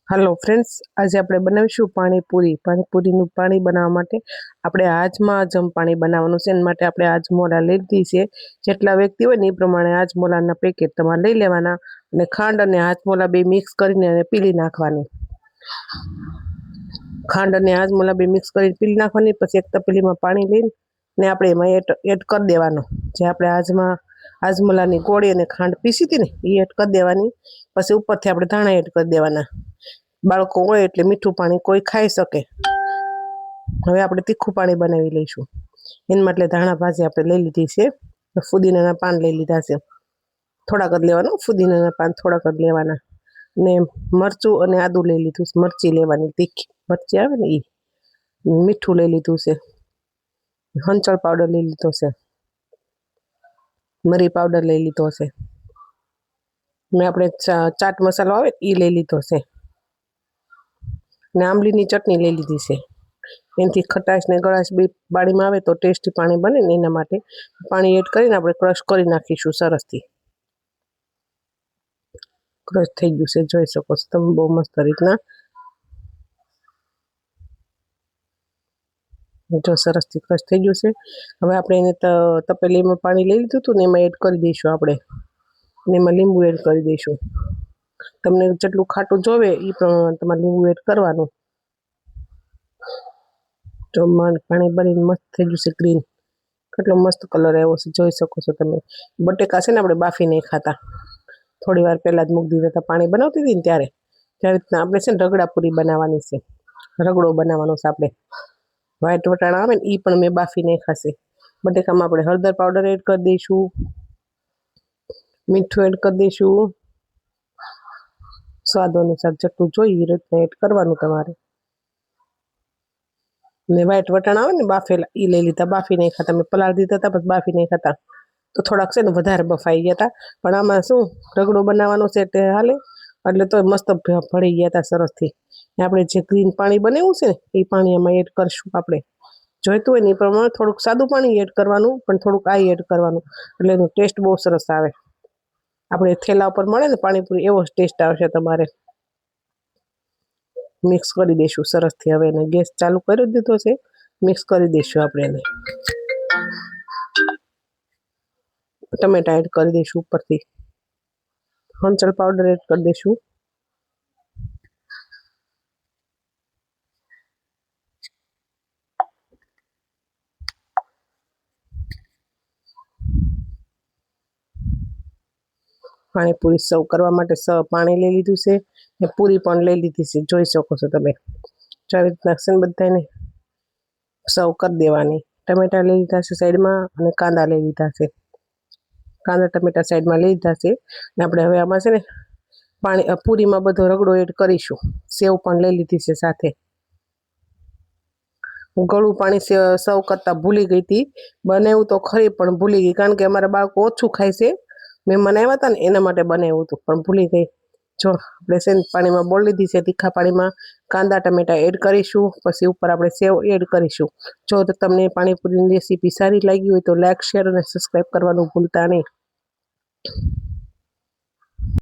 Hello friends, आज આપણે બનાવીશું પાણીપુરી। પાણીપુરીનું પાણી બનાવવા માટે આપણે આજમ પાણી બનાવવાનું છે। એના માટે આપણે આજમોલા લઈ લીધી છે। જેટલા વ્યક્તિ હોય ને એ પ્રમાણે આજમોલાના પેકેટ તમારે લઈ લેવાના અને ખાંડ અને આજમોલા બે મિક્સ કરીને અને પીલી નાખવાની। ખાંડ અને આજમોલા બે મિક્સ કરીને પીલી નાખવાની। પછી એક તપેલીમાં પાણી લઈને આપણે એમાં એડ કરી દેવાનો। જે આપણે આજમોલાની ગોળી અને ખાંડ પીસી હતી ને એ એડ કરી દેવાની। પછી ઉપરથી આપણે ધાણા એડ કરી દેવાના। બાળકો હોય એટલે મીઠું પાણી કોઈ ખાઈ શકે। હવે આપણે તીખું પાણી બનાવી લઈશું। એના માટે ધાણા ભાજી આપણે લઈ લીધી છે। ફુદીનાના પાન લઈ લીધા છે, થોડાક જ લેવાનું। ફુદીનાના પાન થોડાક જ લેવાના ને મરચું અને આદુ લઈ લીધું છે। મરચી લેવાની, તીખી મરચી આવે ને એ। મીઠું લઈ લીધું છે, હંચળ પાવડર લઈ લીધો છે, મરી પાવડર લઈ લીધો છે ને આપણે ચાટ મસાલો આવે એ લઈ લીધો છે ને આંબલીની ચટણી લઈ લીધી છે। એનાથી ખટાશ ને ગળાશ બે બાળીમાં આવે તો ટેસ્ટી પાણી બને ને એના માટે પાણી એડ કરીને આપણે ક્રશ કરી નાખીશું। સરસથી ક્રશ થઈ ગયું છે, જોઈ શકો છો તમે બહુ મસ્ત રીતના। જો સરસથી ક્રશ થઈ ગયું છે। હવે આપણે એને તપેલીમાં પાણી લઈ લીધું હતું ને એમાં એડ કરી દઈશું આપણે, ને એમાં લીંબુ એડ કરી દઈશું। તમને જેટલું ખાટું જોવે એ પ્રમાણે તમારે લીંબુ એડ કરવાનું। જો પાણી બનીને મસ્ત થઈ ગયું છે, ગ્રીન, કેટલો મસ્ત કલર આવ્યો છે, જોઈ શકો છો તમે। બટેકા છે ને આપણે બાફી નહીં ખાતા, થોડી વાર પહેલાં જ મૂકી દીધા હતા પાણી બનાવતી હતી ને ત્યારે રીતના આપણે છે ને રગડાપુરી બનાવવાની છે, રગડો બનાવવાનો છે આપણે। વ્હાઈટ વટાણા આવે ને એ પણ મેં બાફી નાખ્યા છે। બટેકામાં આપણે હળદર પાવડર એડ કરી દઈશું, મીઠું એડ કરી દઈશું, સ્વાદ અનુસાર જેટલું જોઈએ એ રીતના એડ કરવાનું તમારે। ને વ્હાઈટ વટાણા આવે ને બાફેલા એ લઈ લીધા, બાફી નહીં ખાતા, મેં પલાળી દીધા હતા પછી બાફી નહીં ખાતા તો થોડાક છે ને વધારે બફાઈ ગયા હતા। પણ આમાં શું રગડો બનાવવાનો છે એટલે હાલે, એટલે તો મસ્ત ભળી ગયા હતા સરસથી। આપણે જે ગ્રીન પાણી બનાવ્યું છે ને એ પાણી એમાં એડ કરશું આપણે। જોઈતું હોય ને એ પ્રમાણે થોડુંક સાદું પાણી એડ કરવાનું, પણ થોડુંક આ એડ કરવાનું એટલે એનો ટેસ્ટ બહુ સરસ આવે। આપણે થેલા ઉપર મળે ને પાણીપુરી એવો ટેસ્ટ આવશે તમારે। મિક્સ કરી દઈશું સરસથી। હવે એને ગેસ ચાલુ કરી દીધો છે, મિક્સ કરી દઈશું આપણે એને। ટમેટા એડ કરી દઈશું ઉપરથી, હંચળ પાવડર એડ કરી દઈશું, પાણીપુરી સર્વ કરવા માટે પાણી લઈ લીધું છે ને પૂરી પણ લઈ લીધી છે, જોઈ શકો છો તમે। આવી રીતના છે ને બધાને સર્વ કરી દેવાની। ટમેટા લઈ લીધા છે સાઈડમાં અને કાંદા લઈ લીધા છે, કાંદા ટમેટા સાઈડમાં લઈ લીધા છે ને આપણે હવે આમાં છે ને પૂરીમાં બધો રગડો એડ કરીશું। સેવ પણ લઈ લીધી છે સાથે। ગળું પાણી સર્વ કરતા ભૂલી ગઈ હતી, બનાવ્યું તો ખરી પણ ભૂલી ગઈ, કારણ કે અમારા બાળકો ઓછું ખાય છે। મહેમાન આવ્યા હતા ને એના માટે બનાવ્યું હતું પણ ભૂલી ગઈ। જો આપણે છે ને પાણીમાં બોળી લીધી છે, તીખા પાણીમાં કાંદા ટમેટા એડ કરીશું, પછી ઉપર આપણે સેવ એડ કરીશું। જો તમને પાણીપુરીની રેસીપી સારી લાગી હોય તો લાઈક, શેર અને સબસ્ક્રાઈબ કરવાનું ભૂલતા નહીં।